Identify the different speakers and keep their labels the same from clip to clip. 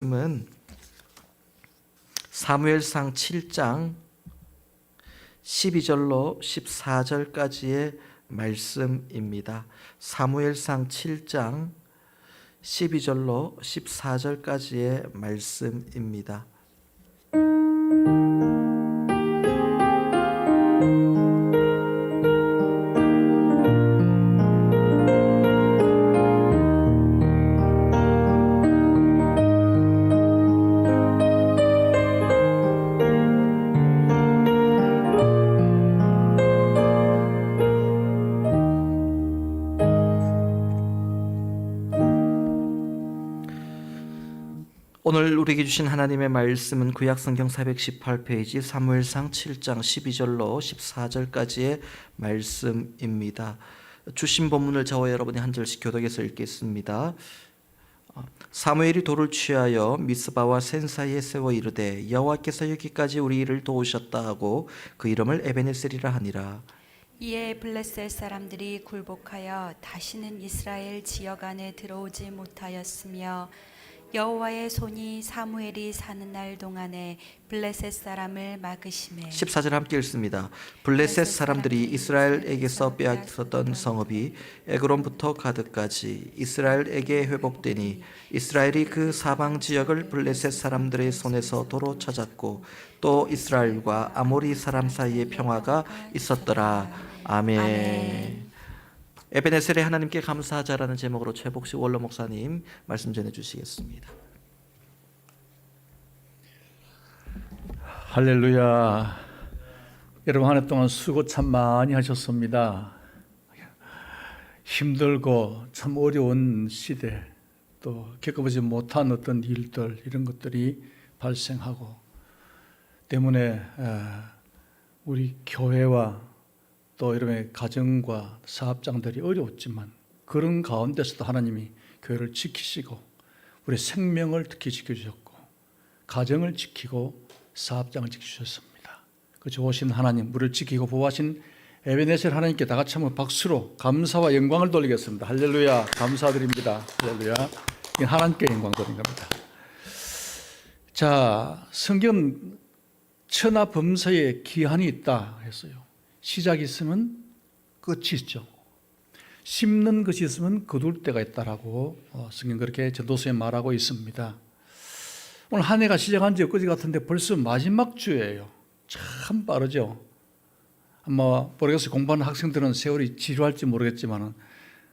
Speaker 1: 은 사무엘상 7장 12절로 14절까지의 말씀입니다. 사무엘상 7장 12절로 14절까지의 말씀입니다. 오늘 우리에게 주신 하나님의 말씀은 구약성경 418페이지 사무엘상 7장 12절로 14절까지의 말씀입니다. 주신 본문을 저와 여러분이 한 절씩 교독해서 읽겠습니다. 사무엘이 돌을 취하여 미스바와 센 사이에 세워 이르되 여호와께서 여기까지 우리 일을 도우셨다 하고 그 이름을 에베네셀이라 하니라.
Speaker 2: 이에 블레셋 사람들이 굴복하여 다시는 이스라엘 지역 안에 들어오지 못하였으며 여호와의 손이 사무엘이 사는 날 동안에 블레셋 사람을 막으시매
Speaker 1: 14절 함께 읽습니다. 블레셋 사람들이 이스라엘에게서 빼앗았던 성읍이 에그론부터 가드까지 이스라엘에게 회복되니 이스라엘이 그 사방 지역을 블레셋 사람들의 손에서 도로 찾았고 또 이스라엘과 아모리 사람 사이에 평화가 있었더라. 아멘. 에베네셀의 하나님께 감사하자라는 제목으로 최복식 원로 목사님 말씀 전해 주시겠습니다.
Speaker 3: 할렐루야. 여러분 한 해 동안 수고 참 많이 하셨습니다. 힘들고 참 어려운 시대, 또 겪어보지 못한 어떤 일들, 이런 것들이 발생하고 때문에 우리 교회와 또 여러분의 가정과 사업장들이 어려웠지만 그런 가운데서도 하나님이 교회를 지키시고 우리 생명을 특히 지켜주셨고 가정을 지키고 사업장을 지켜주셨습니다. 그 좋으신 하나님, 우리를 지키고 보호하신 에베네셀 하나님께 다 같이 한번 박수로 감사와 영광을 돌리겠습니다. 할렐루야. 감사드립니다. 할렐루야. 이건 하나님께 영광 돌리는 겁니다. 자, 성경 천하범사에 기한이 있다 했어요. 시작이 있으면 끝이 있죠. 심는 것이 있으면 거둘 때가 있다라고 성경 그렇게 전도서에 말하고 있습니다. 오늘 한 해가 시작한 지 엊그제 같은데 벌써 마지막 주예요. 참 빠르죠. 아마 모르겠어요. 공부하는 학생들은 세월이 지루할지 모르겠지만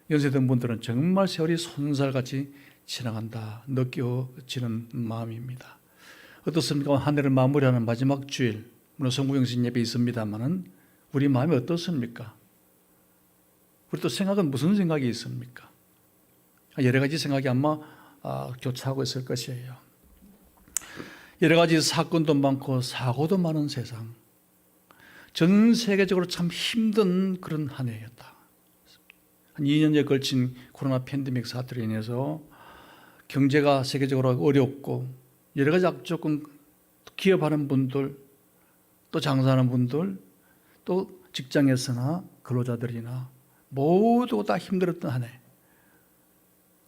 Speaker 3: 연세된 분들은 정말 세월이 손살같이 지나간다 느껴지는 마음입니다. 어떻습니까? 한 해를 마무리하는 마지막 주일, 물론 성구영신 예배 있습니다만은 우리 마음이 어떻습니까? 우리 또 생각은 무슨 생각이 있습니까? 여러 가지 생각이 아마 교차하고 있을 것이에요. 여러 가지 사건도 많고 사고도 많은 세상, 전 세계적으로 참 힘든 그런 한 해였다. 한 2년에 걸친 코로나 팬데믹 사태로 인해서 경제가 세계적으로 어렵고 여러 가지 악조건, 기업하는 분들, 또 장사하는 분들, 또 직장에서나 근로자들이나 모두 다 힘들었던 한 해.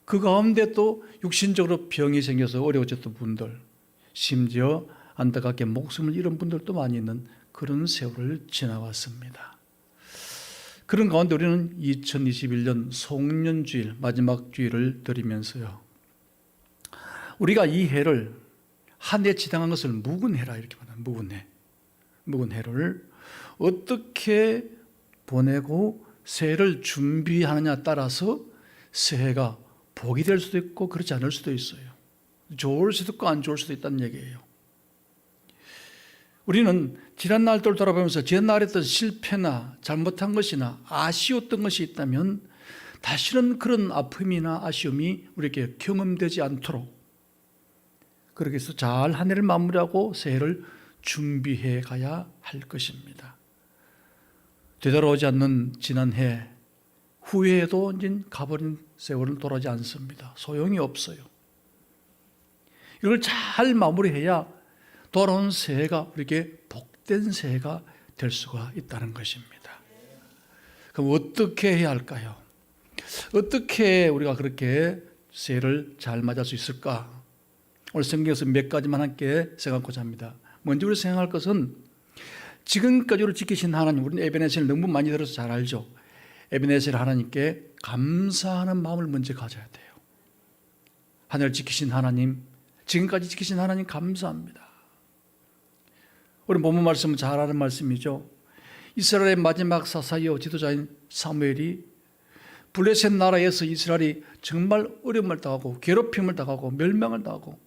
Speaker 3: 그 가운데 또 육신적으로 병이 생겨서 어려워졌던 분들, 심지어 안타깝게 목숨을 잃은 분들도 많이 있는 그런 세월을 지나왔습니다. 그런 가운데 우리는 2021년 송년주일, 마지막 주일을 드리면서요, 우리가 이 해를 한 해 지나간 것을 묵은 해라 이렇게 말합니다. 묵은 해. 묵은 해를 어떻게 보내고 새해를 준비하느냐에 따라서 새해가 복이 될 수도 있고 그렇지 않을 수도 있어요. 좋을 수도 있고 안 좋을 수도 있다는 얘기예요. 우리는 지난 날들 돌아보면서 지난날에 했던 실패나 잘못한 것이나 아쉬웠던 것이 있다면 다시는 그런 아픔이나 아쉬움이 우리에게 경험되지 않도록 그렇게 해서 잘 한 해를 마무리하고 새해를 준비해 가야 할 것입니다. 되돌아오지 않는 지난해 후회해도 이제 가버린 세월은 돌아오지 않습니다. 소용이 없어요. 이걸 잘 마무리해야 돌아온 새해가 우리에게 복된 새해가 될 수가 있다는 것입니다. 그럼 어떻게 해야 할까요? 어떻게 우리가 그렇게 새해를 잘 맞을 수 있을까? 오늘 성경에서 몇 가지만 함께 생각하고자 합니다. 먼저 우리 생각할 것은 지금까지 우리를 지키신 하나님, 우리는 에베네셀을 너무 많이 들어서 잘 알죠. 에베네셀 하나님께 감사하는 마음을 먼저 가져야 돼요. 하늘을 지키신 하나님, 지금까지 지키신 하나님 감사합니다. 우리 본문 말씀은 잘 아는 말씀이죠. 이스라엘의 마지막 사사이요 지도자인 사무엘이 블레셋 나라에서 이스라엘이 정말 어려움을 당하고 괴롭힘을 당하고 멸망을 당하고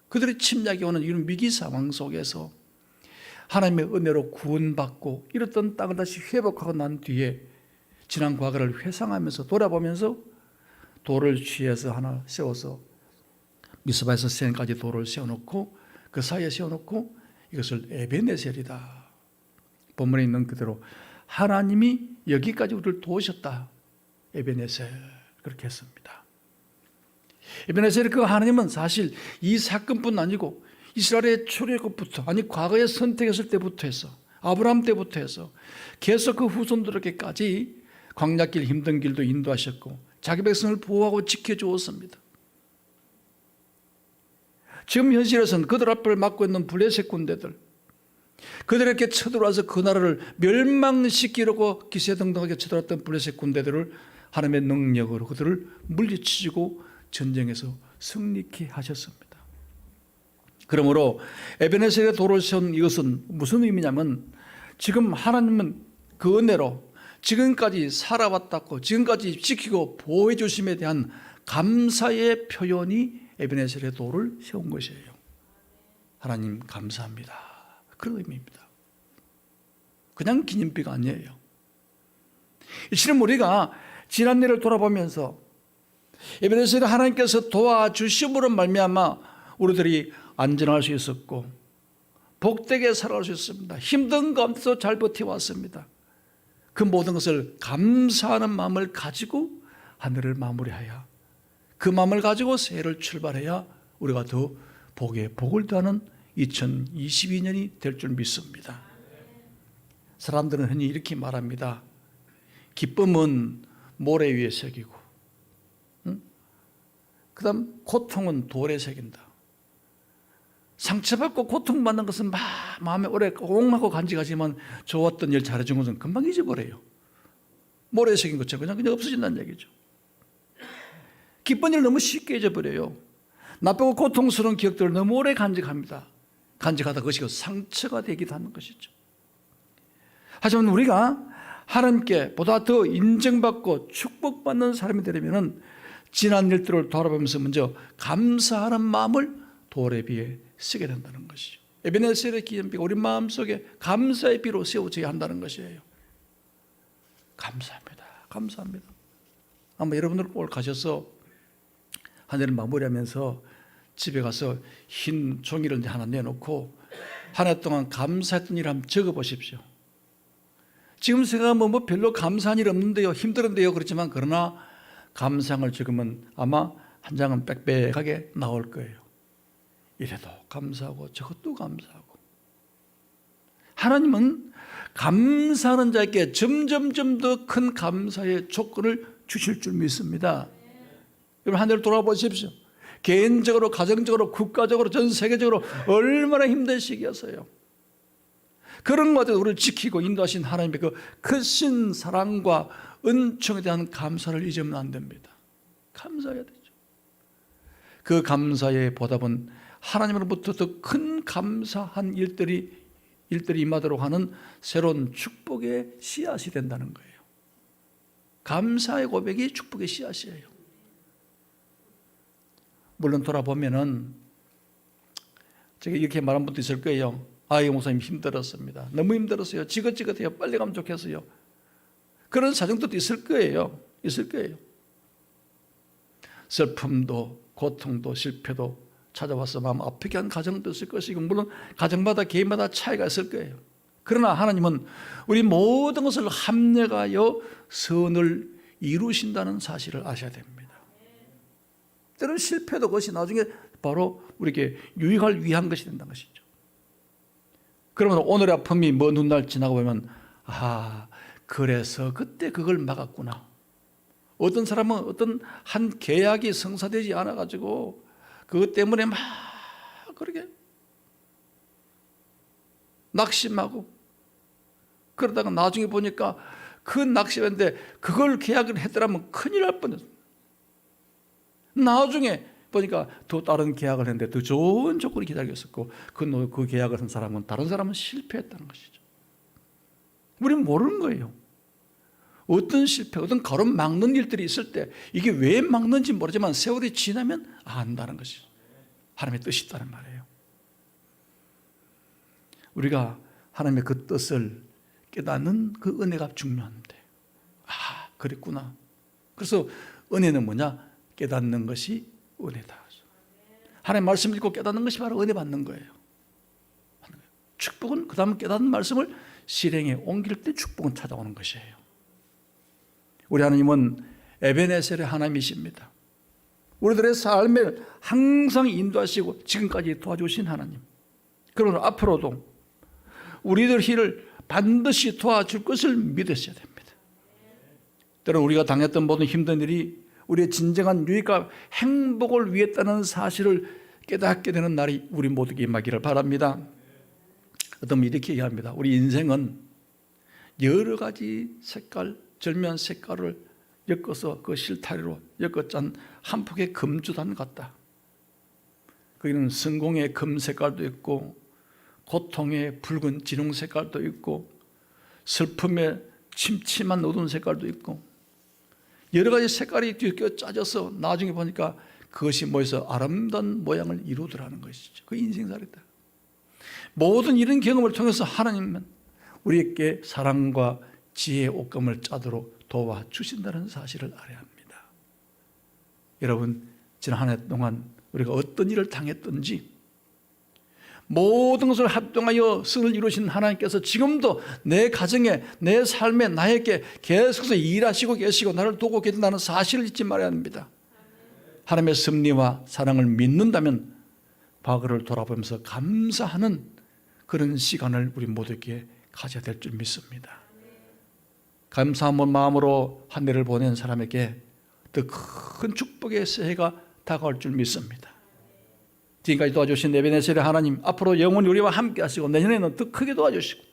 Speaker 3: 그들의 침략이 오는 이런 위기 상황 속에서 하나님의 은혜로 구원받고 잃었던 땅을 다시 회복하고 난 뒤에 지난 과거를 회상하면서 돌아보면서 돌을 취해서 하나 세워서 미스바에서 센까지 돌을 세워놓고 그 사이에 세워놓고 이것을 에베네셀이다. 본문에 있는 그대로 하나님이 여기까지 우리를 도우셨다. 에베네셀 그렇게 했습니다. 에베네셀 그 하나님은 사실 이 사건뿐 아니고 이스라엘의 출애굽부터 아니 과거에 선택했을 때부터 해서 아브라함 때부터 해서 계속 그 후손들에게까지 광야길 힘든 길도 인도하셨고 자기 백성을 보호하고 지켜주었습니다. 지금 현실에서는 그들 앞을 막고 있는 블레셋 군대들 그들에게 쳐들어와서 그 나라를 멸망시키려고 기세등등하게 쳐들어왔던 블레셋 군대들을 하나님의 능력으로 그들을 물리치고 전쟁에서 승리케 하셨습니다. 그러므로 에베네셀의 돌을 세운 이것은 무슨 의미냐면 지금 하나님은 그 은혜로 지금까지 살아왔다고 지금까지 지키고 보호해 주심에 대한 감사의 표현이 에베네셀의 돌을 세운 것이에요. 하나님 감사합니다. 그런 의미입니다. 그냥 기념비가 아니에요. 지금 우리가 지난 일을 돌아보면서 에베네셀을 하나님께서 도와주심으로 말미암아 우리들이 안전할 수 있었고 복되게 살아갈 수 있습니다. 힘든 가운데서 잘 버텨왔습니다. 그 모든 것을 감사하는 마음을 가지고 하늘을 마무리하여 그 마음을 가지고 새해를 출발해야 우리가 더 복에 복을 더하는 2022년이 될 줄 믿습니다. 사람들은 흔히 이렇게 말합니다. 기쁨은 모래 위에 새기고 그 다음 고통은 돌에 새긴다. 상처받고 고통받는 것은 마음에 오래 옹하고 간직하지만 좋았던 일 잘해준 것은 금방 잊어버려요. 모래에 새긴 것처럼 그냥 없어진다는 얘기죠. 기쁜 일 너무 쉽게 잊어버려요. 나쁘고 고통스러운 기억들을 너무 오래 간직합니다. 간직하다 그것이 상처가 되기도 하는 것이죠. 하지만 우리가 하나님께 보다 더 인정받고 축복받는 사람이 되려면 지난 일들을 돌아보면서 먼저 감사하는 마음을 돌에 비해 쓰게 된다는 것이죠. 에베네셀의 기념비가 우리 마음속에 감사의 비로 세워져야 한다는 것이에요. 감사합니다. 감사합니다. 아마 여러분들 오늘 가셔서 한 해를 마무리하면서 집에 가서 흰 종이를 하나 내놓고 한 해 동안 감사했던 일 한번 적어보십시오. 지금 생각하면 뭐 별로 감사한 일 없는데요, 힘들었는데요, 그렇지만 그러나 감사한 걸 적으면 아마 한 장은 빽빽하게 나올 거예요. 이래도 감사하고 저것도 감사하고. 하나님은 감사하는 자에게 점점점 더 큰 감사의 조건을 주실 줄 믿습니다. 여러분 한 해를 돌아보십시오. 개인적으로, 가정적으로, 국가적으로, 전 세계적으로 얼마나 힘든 시기였어요. 그런 것들 우리를 지키고 인도하신 하나님의 그 크신 사랑과 은총에 대한 감사를 잊으면 안 됩니다. 감사해야 되죠. 그 감사의 보답은 하나님으로부터 더 큰 감사한 일들이 임하도록 하는 새로운 축복의 씨앗이 된다는 거예요. 감사의 고백이 축복의 씨앗이에요. 물론 돌아보면은 제가 이렇게 말한 분도 있을 거예요. 이 목사님 힘들었습니다. 너무 힘들었어요. 지긋지긋해요. 빨리 가면 좋겠어요. 그런 사정도 있을 거예요. 있을 거예요. 슬픔도 고통도 실패도 찾아와서 마음 아프게 한 가정도 있을 것이고 물론 가정마다 개인마다 차이가 있을 거예요. 그러나 하나님은 우리 모든 것을 합력하여 선을 이루신다는 사실을 아셔야 됩니다. 때로는 실패도 그것이 나중에 바로 우리에게 유익할 위한 것이 된다는 것이죠. 그러면 오늘의 아픔이 먼 훗날 지나고 보면 그래서 그때 그걸 막았구나. 어떤 사람은 어떤 한 계약이 성사되지 않아가지고 그것 때문에 막 낙심하고 그러다가 나중에 보니까 그 낙심했는데 그걸 계약을 했더라면 큰일 날 뻔했어요. 나중에 보니까 또 다른 계약을 했는데 더 좋은 조건이 기다리고 있었고 그 계약을 한 사람은 다른 사람은 실패했다는 것이죠. 우리는 모르는 거예요. 어떤 실패, 어떤 가로막는 일들이 있을 때 이게 왜 막는지 모르지만 세월이 지나면 안다는 것이죠. 하나님의 뜻이 있다는 말이에요. 우리가 하나님의 그 뜻을 깨닫는 그 은혜가 중요한데, 아, 그랬구나. 그래서 은혜는 뭐냐? 깨닫는 것이 은혜다. 하나님의 말씀 읽고 깨닫는 것이 바로 은혜 받는 거예요. 축복은 그 다음 깨닫는 말씀을 실행에 옮길 때 축복은 찾아오는 것이에요. 우리 하나님은 에베네셀의 하나님이십니다. 우리들의 삶을 항상 인도하시고 지금까지 도와주신 하나님. 그러나 앞으로도 우리들 일을 반드시 도와줄 것을 믿으셔야 됩니다. 때로 우리가 당했던 모든 힘든 일이 우리의 진정한 유익과 행복을 위했다는 사실을 깨닫게 되는 날이 우리 모두에게 임하기를 바랍니다. 어떤 분이 이렇게 얘기합니다. 우리 인생은 여러 가지 색깔, 절묘한 색깔을 엮어서 그 실타래로 엮어짠 한 폭의 금주단 같다. 거기는 성공의 금 색깔도 있고 고통의 붉은 진홍 색깔도 있고 슬픔의 침침한 어두운 색깔도 있고 여러 가지 색깔이 뒤섞여 짜져서 나중에 보니까 그것이 모여서 아름다운 모양을 이루더라는 것이죠. 그 인생살이다. 모든 이런 경험을 통해서 하나님은 우리에게 사랑과 지혜의 옷감을 짜도록 도와주신다는 사실을 알아야 합니다. 여러분, 지난 한 해 동안 우리가 어떤 일을 당했든지 모든 것을 합동하여 선을 이루신 하나님께서 지금도 내 가정에, 내 삶에 나에게 계속해서 일하시고 계시고 나를 도우고 계신다는 사실을 잊지 말아야 합니다. 하나님의 섭리와 사랑을 믿는다면 과거를 돌아보면서 감사하는 그런 시간을 우리 모두에게 가져야 될 줄 믿습니다. 감사한 마음으로 한 해를 보낸 사람에게 더 큰 축복의 새해가 다가올 줄 믿습니다. 지금까지 도와주신 에베네셀의 하나님, 앞으로 영원히 우리와 함께 하시고 내년에는 더 크게 도와주시고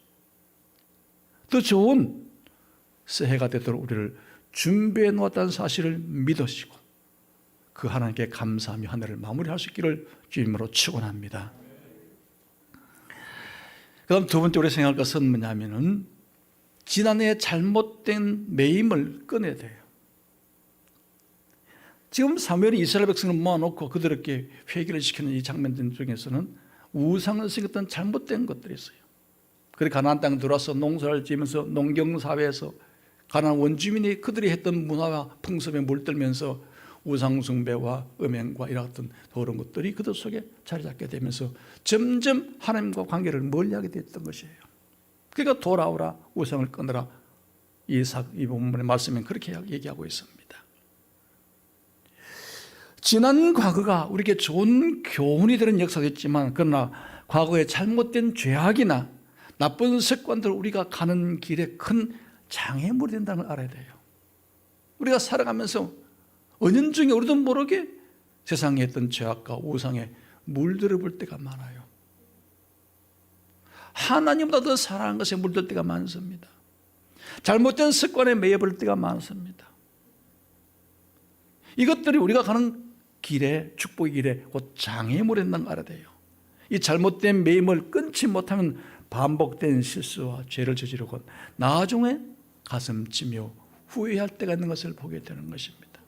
Speaker 3: 더 좋은 새해가 되도록 우리를 준비해 놓았다는 사실을 믿으시고 그 하나님께 감사하며 한 해를 마무리할 수 있기를 주님으로 축원합니다. 그 다음 두 번째 우리 생각할 것은 뭐냐면은 지난해에 잘못된 매임을 끊어야 돼요. 지금 사무엘이 이스라엘 백성을 모아놓고 그들에게 회개를 시키는 이 장면들 중에서는 우상을 섬겼던 잘못된 것들이 있어요. 그래 가나안 땅에 들어와서 농사를 지으면서 농경사회에서 가나안 원주민이 그들이 했던 문화와 풍습에 물들면서 우상 숭배와 음행과 이런 어떤 더러운 것들이 그들 속에 자리 잡게 되면서 점점 하나님과 관계를 멀리하게 됐던 것이에요. 그러니까 돌아오라, 우상을 끊으라. 이 본문의 말씀은 그렇게 얘기하고 있습니다. 지난 과거가 우리에게 좋은 교훈이 되는 역사도 있지만 그러나 과거의 잘못된 죄악이나 나쁜 습관들 우리가 가는 길에 큰 장애물이 된다는 걸 알아야 돼요. 우리가 살아가면서 은연중에 우리도 모르게 세상에 있던 죄악과 우상에 물들어 볼 때가 많아요. 하나님보다 더 사랑하는 것에 물들 때가 많습니다. 잘못된 습관에 매여버릴 때가 많습니다. 이것들이 우리가 가는 길에, 축복의 길에 곧 장애물이 된다는 걸 알아야 돼요. 이 잘못된 매임을 끊지 못하면 반복된 실수와 죄를 저지르고 나중에 가슴 찌며 후회할 때가 있는 것을 보게 되는 것입니다.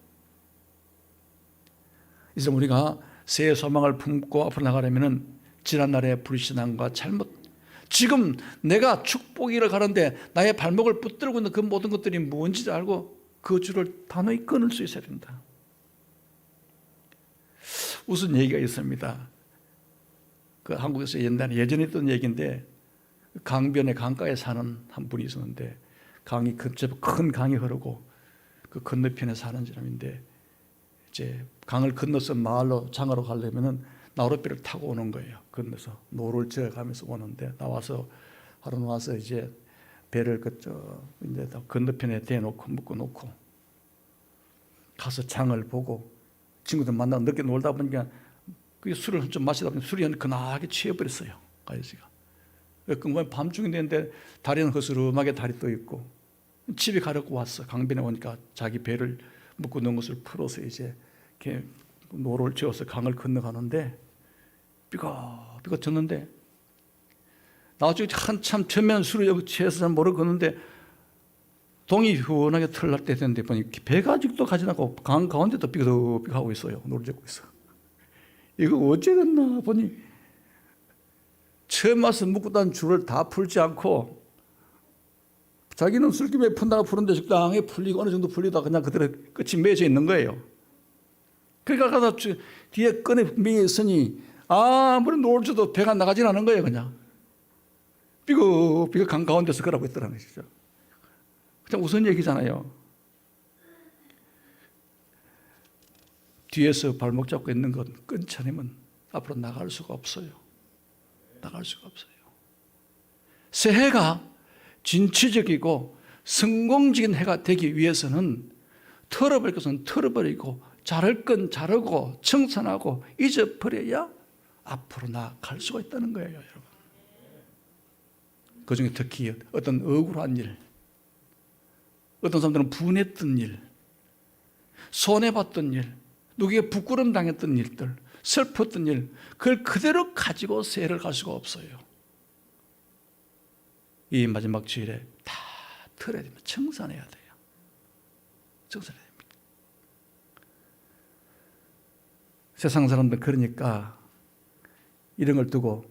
Speaker 3: 이제 우리가 새해 소망을 품고 앞으로 나가려면 지난날의 불신앙과 잘못, 지금 내가 축복의 가는데 나의 발목을 붙들고 있는 그 모든 것들이 뭔지 알고 그 줄을 단호히 끊을 수 있어야 된다. 무슨 얘기가 있습니다. 그 한국에서 예전에 있던 얘기인데 강변의 강가에 사는 한 분이 있었는데 강이 큰 강이 흐르고 그 건너편에 사는 사람인데 이제 강을 건너서 마을로 장하러 가려면은 나룻배를 타고 오는 거예요. 건너서 노를 지어가면서 오는데 하루 나와서 이제 배를 이제 건너편에 대놓고 묶어놓고 가서 장을 보고 친구들 만나고 늦게 놀다 보니까 그 술을 좀 마시다 보니 술이 근하게 취해버렸어요. 아저씨가. 금방 밤중이 됐는데 다리는 허스름하게 다리 떠 있고 집에 가려고 왔어. 강변에 오니까 자기 배를 묶고 놓은 것을 풀어서 이제 이렇게 노를 지어서 강을 건너가는데 삐걱삐걱 졌는데 나중에 한참 처음에는 술을 취해서 잘 모르고 걷는데 동이 휘원하게 털날 때 됐는데 보니 배가 아직도 가지 않고 강 가운데도 삐걱삐걱 하고 있어요. 노를 젓고 있어. 이거 어째 됐나 보니 처음 와서 묶고 단 줄을 다 풀지 않고 자기는 술김에 푼다가 푸는데 적당히 풀리고 어느 정도 풀리다 그냥 그대로 끝이 맺어 있는 거예요. 그러니까 가서 뒤에 끈에 맹이 있으니 아무리 노를 줘도 배가 나가진 않은 거예요. 그냥 삐걱삐걱 강 가운데서 그러고 있더라는 것이죠. 그냥 우선 얘기잖아요. 뒤에서 발목 잡고 있는 건 끊지 않으면 앞으로 나갈 수가 없어요. 나갈 수가 없어요. 새해가 진취적이고 성공적인 해가 되기 위해서는 털어버릴 것은 털어버리고 자를 건 자르고 청산하고 잊어버려야 앞으로 나갈 수가 있다는 거예요, 여러분. 그중에 특히 어떤 억울한 일, 어떤 사람들은 분했던 일, 손해봤던 일, 누구에게 부끄럼 당했던 일들, 슬펐던 일, 그걸 그대로 가지고 새해를 갈 수가 없어요. 이 마지막 주일에 다 털어야 됩니다. 청산해야 돼요. 청산해야 됩니다. 세상 사람들 그러니까 이런 걸 두고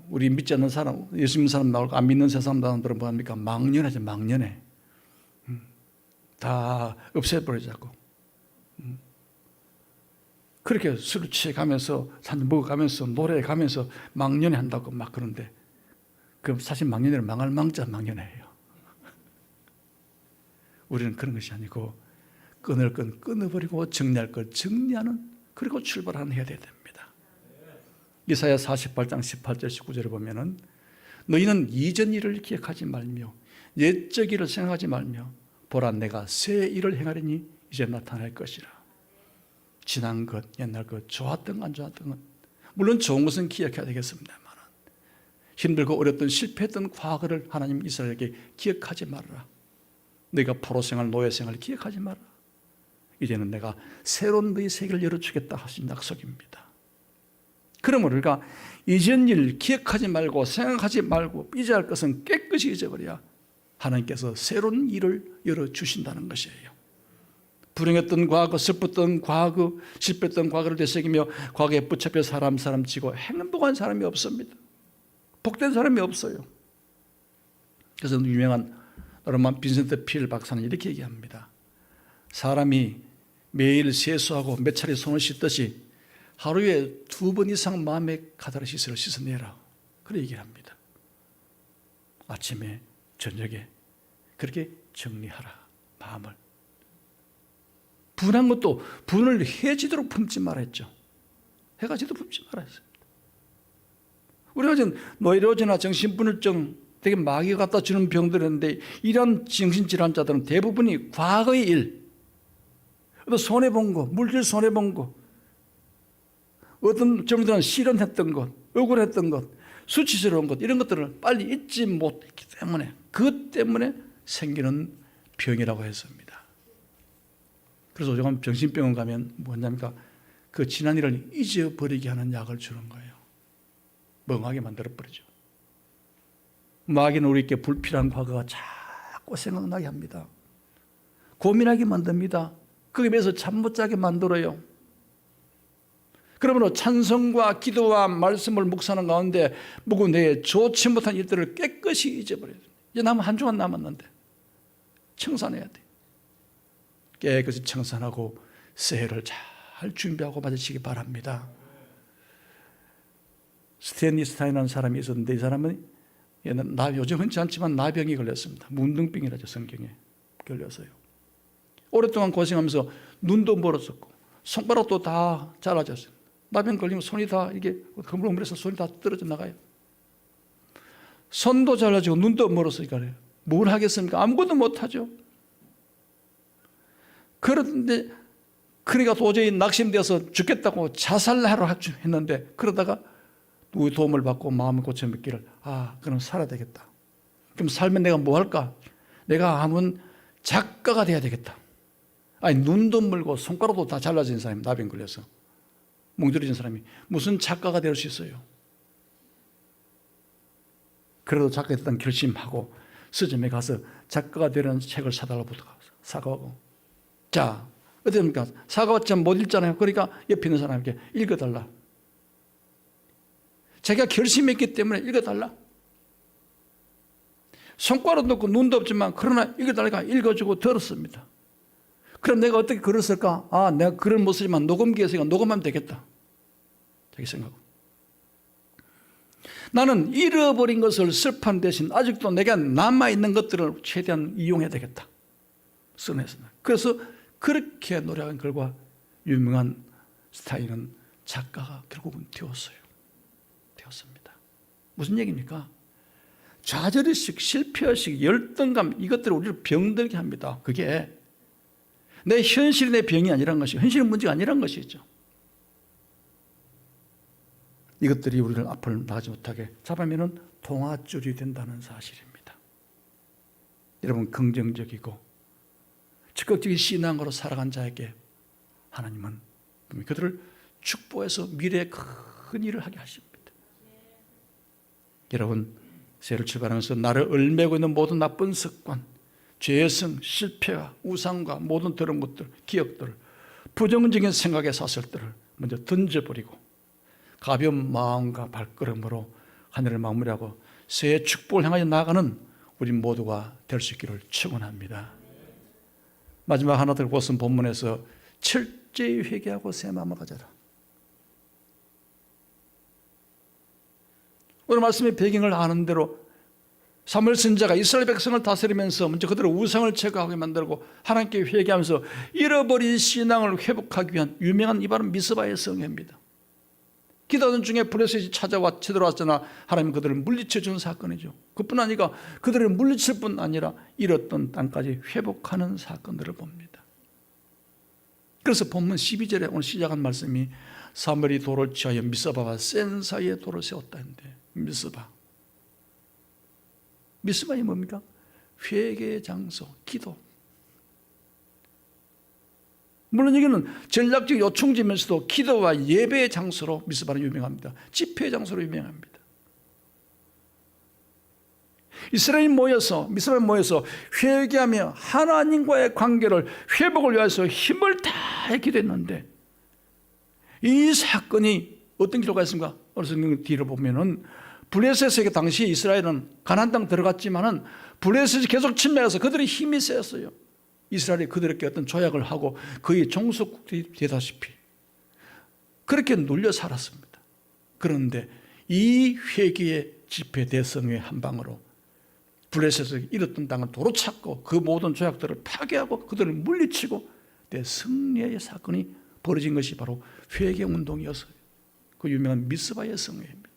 Speaker 3: 우리 믿지 않는 사람, 예수 믿는 사람 나오고 안 믿는 세상 사람들은 뭐합니까? 망연하죠. 망연해. 다 없애버리자고. 그렇게 술 취해가면서 산 먹어가면서 노래가면서 망연해 한다고 막 그러는데 그럼 사실 망연해는 망할 망자 망연해요. 우리는 그런 것이 아니고 끊을 건 끊어버리고 정리할 걸 정리하는 그리고 출발하는 해야 됩니다. 이사야 48장 18절 19절을 보면은 너희는 이전 일을 기억하지 말며 옛적 일을 생각하지 말며 보라 내가 새 일을 행하리니 이제 나타날 것이라. 지난 것, 옛날 것, 좋았던 것, 안 좋았던 것 물론 좋은 것은 기억해야 되겠습니다만 힘들고 어렵던 실패했던 과거를 하나님 이스라엘에게 기억하지 말아라. 너희가 포로생활, 노예생활 기억하지 말아라. 이제는 내가 새로운 너희 세계를 열어주겠다 하신 약속입니다. 그러므로 우리가 이전 일 기억하지 말고 생각하지 말고 잊어야 할 것은 깨끗이 잊어버려야 하나님께서 새로운 일을 열어주신다는 것이에요. 불행했던 과거, 슬펐던 과거, 실패했던 과거를 되새기며 과거에 붙잡혀 사람 치고 행복한 사람이 없습니다. 복된 사람이 없어요. 그래서 유명한 로만 빈센트 필 박사는 이렇게 얘기합니다. 사람이 매일 세수하고 몇 차례 손을 씻듯이 하루에 2번 이상 마음의 가다를 씻어내라. 그렇게 얘기를 합니다. 아침에 저녁에 그렇게 정리하라. 마음을. 분한 것도 분을 해지도록 품지 말았죠. 해가 지도록 품지 말았어요. 우리가 지금 노이로제나 정신분열증 되게 마귀가 갖다 주는 병들인데 이런 정신질환자들은 대부분이 과거의 일, 어떤 손해본 거, 물질 손해본 거, 어떤 젊은이들은 실현했던 것, 억울했던 것, 수치스러운 것 이런 것들을 빨리 잊지 못했기 때문에 그것 때문에 생기는 병이라고 했습니다. 그래서 요즘 정신병원 가면 뭐냐니까 그 지난 일을 잊어버리게 하는 약을 주는 거예요. 멍하게 만들어버리죠. 마귀는 우리에게 불필요한 과거가 자꾸 생각나게 합니다. 고민하게 만듭니다. 거기에 비해서 잠 못 자게 만들어요. 그러므로 찬송과 기도와 말씀을 묵상하는 가운데 묵은 내에 좋지 못한 일들을 깨끗이 잊어버려야 돼요. 이제 남은 한 주간 남았는데 청산해야 돼요. 깨끗이 청산하고 새해를 잘 준비하고 맞으시기 바랍니다. 스탠리 스타인이라는 사람이 있었는데 이 사람은 요즘 흔치 않지만 나병이 걸렸습니다. 문둥병이라죠. 성경에 걸려서요. 오랫동안 고생하면서 눈도 멀었었고 손가락도 다 잘라졌어요. 나병 걸리면 손이 다 이게 허물허물해서 손이 다 떨어져 나가요. 손도 잘라지고 눈도 멀었으니까 뭘 하겠습니까? 아무것도 못하죠. 그런데 그러니까 도저히 낙심되어서 죽겠다고 자살하러 했는데 그러다가 누구의 도움을 받고 마음을 고쳐먹기를 그럼 살아야 되겠다. 그럼 살면 내가 뭐 할까? 내가 한번 작가가 돼야 되겠다. 눈도 멀고 손가락도 다 잘라진 사람이 나병 걸려서 멍들어진 사람이 무슨 작가가 될 수 있어요? 그래도 작가가 됐다는 결심하고 서점에 가서 작가가 되는 책을 사달라고 사가고, 자 어떻습니까? 사가봤자 못 읽잖아요. 그러니까 옆에 있는 사람에게 읽어달라. 자기가 결심했기 때문에 읽어달라. 손가락도 없고 눈도 없지만 그러나 읽어달라니까 읽어주고 들었습니다. 그럼 내가 어떻게 글었을까? 내가 글을 못 쓰지만 녹음기에 있으니까 녹음하면 되겠다. 자기 생각. 나는 잃어버린 것을 슬픈 대신 아직도 내가 남아있는 것들을 최대한 이용해야 되겠다. 써냈습니다. 그래서 그렇게 노력한 결과 유명한 스타인은 작가가 결국은 되었습니다. 무슨 얘기입니까? 좌절의식, 실패의식, 열등감, 이것들을 우리를 병들게 합니다. 그게 내 현실이 내 병이 아니란 것이, 현실의 문제가 아니란 것이죠. 이것들이 우리를 앞을 나가지 못하게 잡으면 동아줄이 된다는 사실입니다. 여러분, 긍정적이고 적극적인 신앙으로 살아간 자에게 하나님은 그들을 축복해서 미래에 큰 일을 하게 하십니다. 여러분, 새해를 출발하면서 나를 얽매고 있는 모든 나쁜 습관, 죄성, 실패와 우상과 모든 더러운 것들, 기억들, 부정적인 생각의 사슬들을 먼저 던져버리고 가벼운 마음과 발걸음으로 한 해를 마무리하고 새해 축복을 향하여 나아가는 우리 모두가 될 수 있기를 축원합니다. 마지막 하나 들고 쓴 본문에서 철저히 회개하고 새 마음을 가져라. 오늘 말씀의 배경을 아는 대로 사무엘 선지자가 이스라엘 백성을 다스리면서 먼저 그들을 우상을 제거하게 만들고 하나님께 회개하면서 잃어버린 신앙을 회복하기 위한 유명한 이 바로 미스바의 성회입니다. 기도하던 중에 블레셋이 찾아와 쳐들어왔잖아. 하나님 그들을 물리쳐 준 사건이죠. 그뿐 아니라 그들을 물리칠 뿐 아니라 잃었던 땅까지 회복하는 사건들을 봅니다. 그래서 본문 12절에 오늘 시작한 말씀이 사무엘이 돌을 취하여 미스바와 센 사이에 돌을 세웠다 했는데, 미스바이 뭡니까? 회개의 장소, 기도. 물론 여기는 전략적 요충지면서도 기도와 예배의 장소로 미스바는 유명합니다. 집회의 장소로 유명합니다. 미스바에 모여서 회개하며 하나님과의 관계를 회복을 위해서 힘을 다해 기도했는데, 이 사건이 어떤 기록가 있습니까? 어느 성경 뒤를 보면은 블레셋에게 당시 이스라엘은 가나안 땅 들어갔지만은 블레셋이 계속 침략해서 그들의 힘이 세었어요. 이스라엘이 그들에게 어떤 조약을 하고 거의 종속국이 되다시피 그렇게 눌려 살았습니다. 그런데 이 회개의 집회 대성의 한 방으로 블레셋에서 잃었던 땅을 도로 찾고 그 모든 조약들을 파괴하고 그들을 물리치고 승리의 사건이 벌어진 것이 바로 회개 운동이었어요. 그 유명한 미스바의 성회입니다.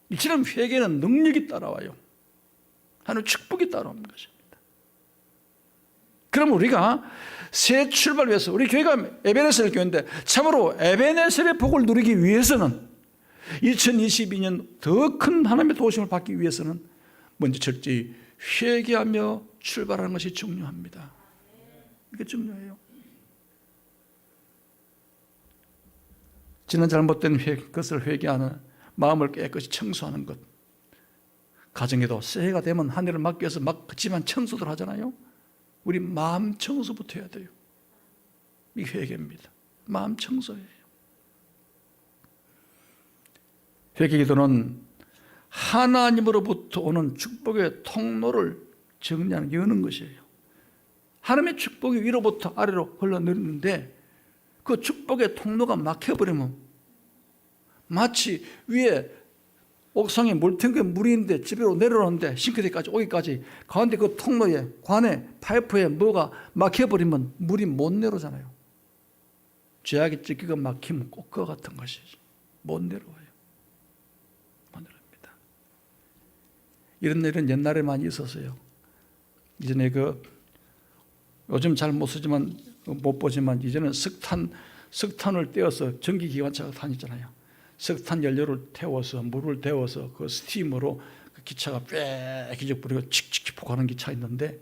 Speaker 3: 이처럼 회개는 능력이 따라와요. 하나님의 축복이 따라오는 것입니다. 그럼 우리가 새 출발을 위해서, 우리 교회가 에베네셀 교회인데 참으로 에베네셀의 복을 누리기 위해서는 2022년 더 큰 하나님의 도우심을 받기 위해서는 먼저 철저히 회개하며 출발하는 것이 중요합니다. 이게 중요해요. 지난 잘못된 것을 회개하는 마음을 깨끗이 청소하는 것. 가정에도 새해가 되면 한 해를 막기 위해서 막 집안 청소들 하잖아요. 우리 마음 청소부터 해야 돼요. 이게 회개입니다. 마음 청소예요. 회개기도는 하나님으로부터 오는 축복의 통로를 정리하는, 여는 것이에요. 하나님의 축복이 위로부터 아래로 흘러내리는데 그 축복의 통로가 막혀버리면 마치 위에 옥상에 물탱크에 물이 있는데 집으로 내려오는데 싱크대까지 오기까지 가운데 그 통로에, 관에, 파이프에 뭐가 막혀버리면 물이 못 내려오잖아요. 죄악의 찌기가 막히면 꼭 그와 같은 것이죠. 못 내려와요. 못 내려옵니다. 이런 일은 옛날에 많이 있었어요. 이전에 요즘 잘 못 쓰지만 못 보지만 이제는 석탄을 떼어서 전기기관차가 다녔잖아요. 석탄 연료를 태워서 물을 데워서 그 스팀으로 그 기차가 빽기적 부리고 칙칙칙 가는 기차 있는데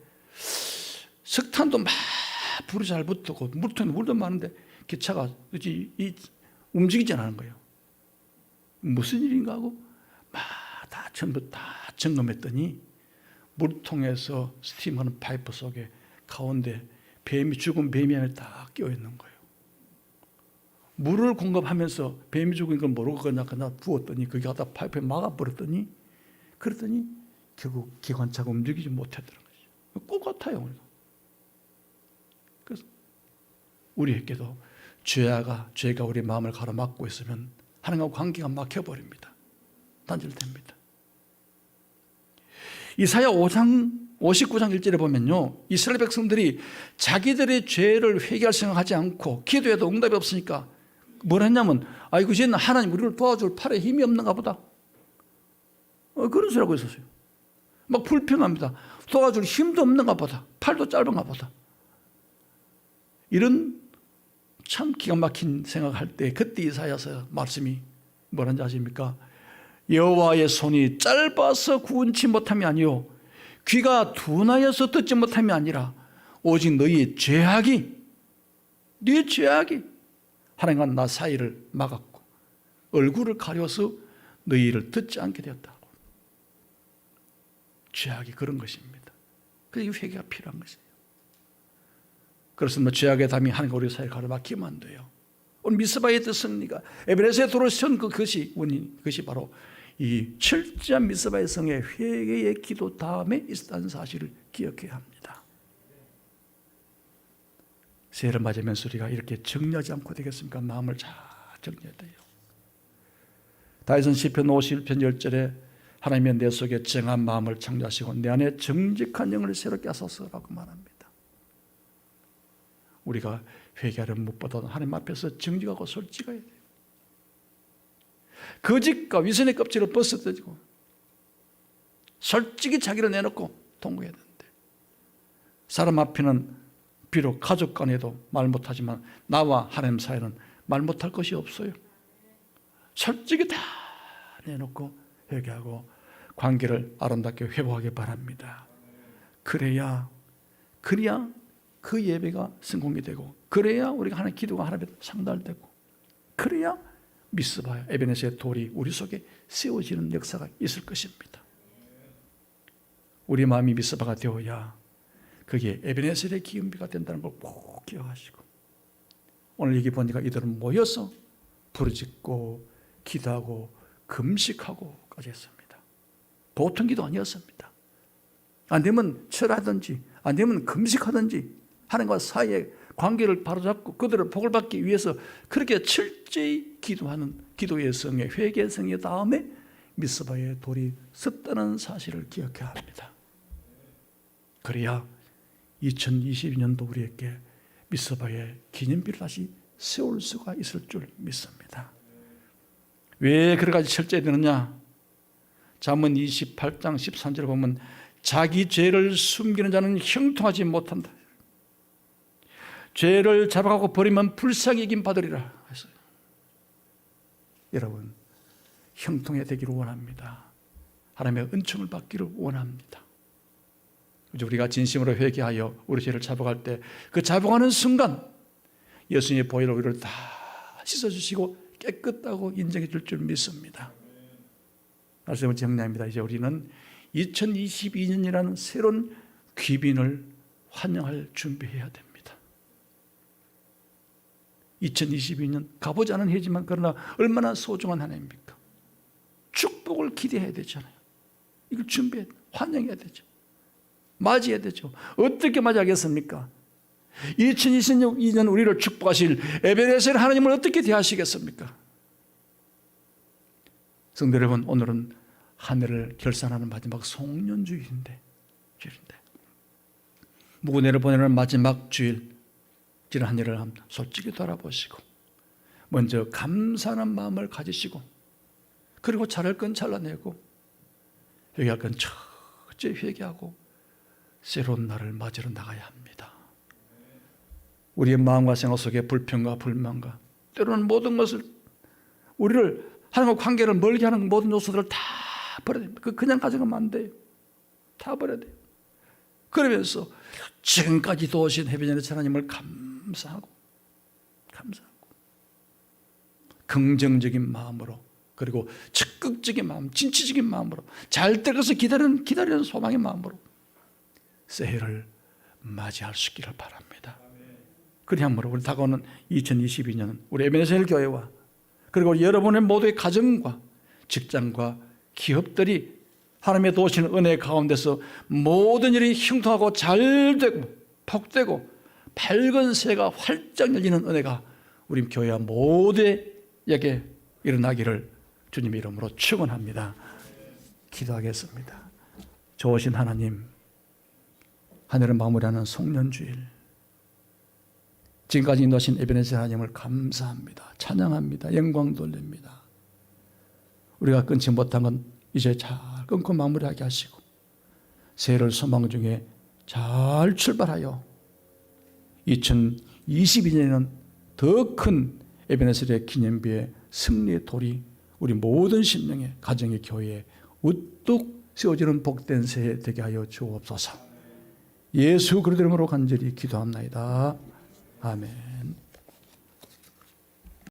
Speaker 3: 석탄도 막 불이 잘 붙고 물도 많은데 기차가 움직이지 않는 거예요. 무슨 일인가 하고 막 다 전부 다 점검했더니 물통에서 스팀하는 파이프 속에 가운데 죽은 뱀이 안에 딱 끼어 있는 거예요. 물을 공급하면서 뱀이 죽은 걸 모르고 그냥 부었더니 거기 갖다 파이프에 막아버렸더니 그랬더니 결국 기관차가 움직이지 못했다는 거죠. 꼭 같아요. 그래서 우리에게도 죄가 우리 마음을 가로막고 있으면 하나님과 관계가 막혀버립니다. 단절됩니다. 이사야 5장 59장 1절에 보면요, 이스라엘 백성들이 자기들의 죄를 회개할 생각하지 않고 기도해도 응답이 없으니까 뭘 했냐면, 아이고 쟤는 하나님 우리를 도와줄 팔에 힘이 없는가 보다, 그런 소리 하고 있었어요. 막 불평합니다. 도와줄 힘도 없는가 보다, 팔도 짧은가 보다. 이런 참 기가 막힌 생각할 때 그때 이사야서 말씀이 뭐라는지 아십니까? 여호와의 손이 짧아서 구원치 못함이 아니요 귀가 둔하여서 듣지 못함이 아니라 오직 너희의 죄악이 하나님과 나 사이를 막았고 얼굴을 가려서 너희를 듣지 않게 되었다고. 죄악이 그런 것입니다. 그래서 회개가 필요한 것이에요. 그렇습니다. 죄악의 담이 하나님과 우리 사이를 가로막히면 안 돼요. 오늘 미스바의 승리가 에베레스에 들어오신 그것이 원인, 그것이 바로 이 철저한 미스바의 성의 회개의 기도 다음에 있었다는 사실을 기억해야 합니다. 새해를 맞으면서 우리가 이렇게 정리하지 않고 되겠습니까? 마음을 잘 정리해야 돼요. 다윗은 시편 51편 10절에 하나님의 내 속에 정한 마음을 창조하시고 내 안에 정직한 영을 새롭게 하소서라고 말합니다. 우리가 회개하는 무엇보다 하나님 앞에서 정직하고 솔직해야 돼요. 거짓과 위선의 껍질을 벗어던지고 솔직히 자기를 내놓고 통곡해야 되는데, 사람 앞에는 비록 가족 간에도 말 못하지만 나와 하나님 사이는 말 못할 것이 없어요. 솔직히 다 내놓고 회개하고 관계를 아름답게 회복하기 바랍니다. 그래야 그 예배가 성공이 되고, 그래야 우리가 하나님 기도가 하나님 상달되고, 그래야 미스바 에베네스의 돌이 우리 속에 세워지는 역사가 있을 것입니다. 우리 마음이 미스바가 되어야 그게 에베네셀의 기은비가 된다는 걸 꼭 기억하시고, 오늘 여기 보니까 이들은 모여서 부르짖고 기도하고 금식하고까지 했습니다. 보통 기도 아니었습니다. 안 되면 철하든지 안 되면 금식하든지 하나님과 사이의 관계를 바로잡고 그들을 복을 받기 위해서 그렇게 철저히 기도하는 기도의 성의 회개의 성의 다음에 미스바의 돌이 섰다는 사실을 기억해야 합니다. 그래야 2022년도 우리에게 미스바의 기념비를 다시 세울 수가 있을 줄 믿습니다. 왜 그렇게까지 철저히 되느냐? 잠언 28장 13절에 보면 자기 죄를 숨기는 자는 형통하지 못한다. 죄를 잡아가고 버리면 불쌍히 여김 받으리라 했어요. 여러분, 형통해 되기를 원합니다. 하나님의 은총을 받기를 원합니다. 우리가 진심으로 회개하여 우리 죄를 잡아갈 때 그 잡아가는 순간 예수님의 보혈로 우리를 다 씻어주시고 깨끗하고 인정해 줄 줄 믿습니다. 말씀을 정리합니다. 이제 우리는 2022년이라는 새로운 귀빈을 환영할 준비해야 됩니다. 2022년 가보지 않은 해지만 그러나 얼마나 소중한 한 해입니까? 축복을 기대해야 되잖아요. 이걸 준비해, 환영해야 되죠. 맞이해야 되죠. 어떻게 맞이하겠습니까? 2022년 우리를 축복하실 에베네셀 하나님을 어떻게 대하시겠습니까? 성도 여러분, 오늘은 한 해를 결산하는 마지막 송년주일인데 무구네를 보내는 마지막 주일, 지난 한 해를 솔직히 돌아보시고 먼저 감사하는 마음을 가지시고, 그리고 잘할 건 잘라내고 회개할 건 철저히 회개하고 새로운 날을 맞으러 나가야 합니다. 우리의 마음과 생각 속에 불평과 불만과 때로는 모든 것을 우리를 하나님과 관계를 멀게 하는 모든 요소들을 다 버려야 됩니다. 그냥 가져가면 안 돼요. 다 버려야 돼요. 그러면서 지금까지 도우신 해변의 하나님을 감사하고 긍정적인 마음으로, 그리고 적극적인 마음, 진취적인 마음으로, 잘 될 것을 기다리는 소망의 마음으로 새해를 맞이할 수 있기를 바랍니다. 그리함으로 우리 다가오는 2022년 우리 에베네셀 교회와 그리고 여러분의 모두의 가정과 직장과 기업들이 하나님의 도우시는 은혜 가운데서 모든 일이 형통하고 잘되고 복되고 밝은 새가 활짝 열리는 은혜가 우리 교회와 모두에게 일어나기를 주님의 이름으로 축원합니다. 기도하겠습니다. 좋으신 하나님, 하늘을 마무리하는 송년주일, 지금까지 인도하신 에베네셀 하나님을 감사합니다. 찬양합니다. 영광 돌립니다. 우리가 끊지 못한 건 이제 잘 끊고 마무리하게 하시고 새해를 소망 중에 잘 출발하여 2022년에는 더 큰 에베네셀의 기념비의 승리의 돌이 우리 모든 심령의 가정의 교회에 우뚝 세워지는 복된 새해 되게 하여 주옵소서. 예수 그리스도 이름으로 간절히 기도합나이다. 아멘.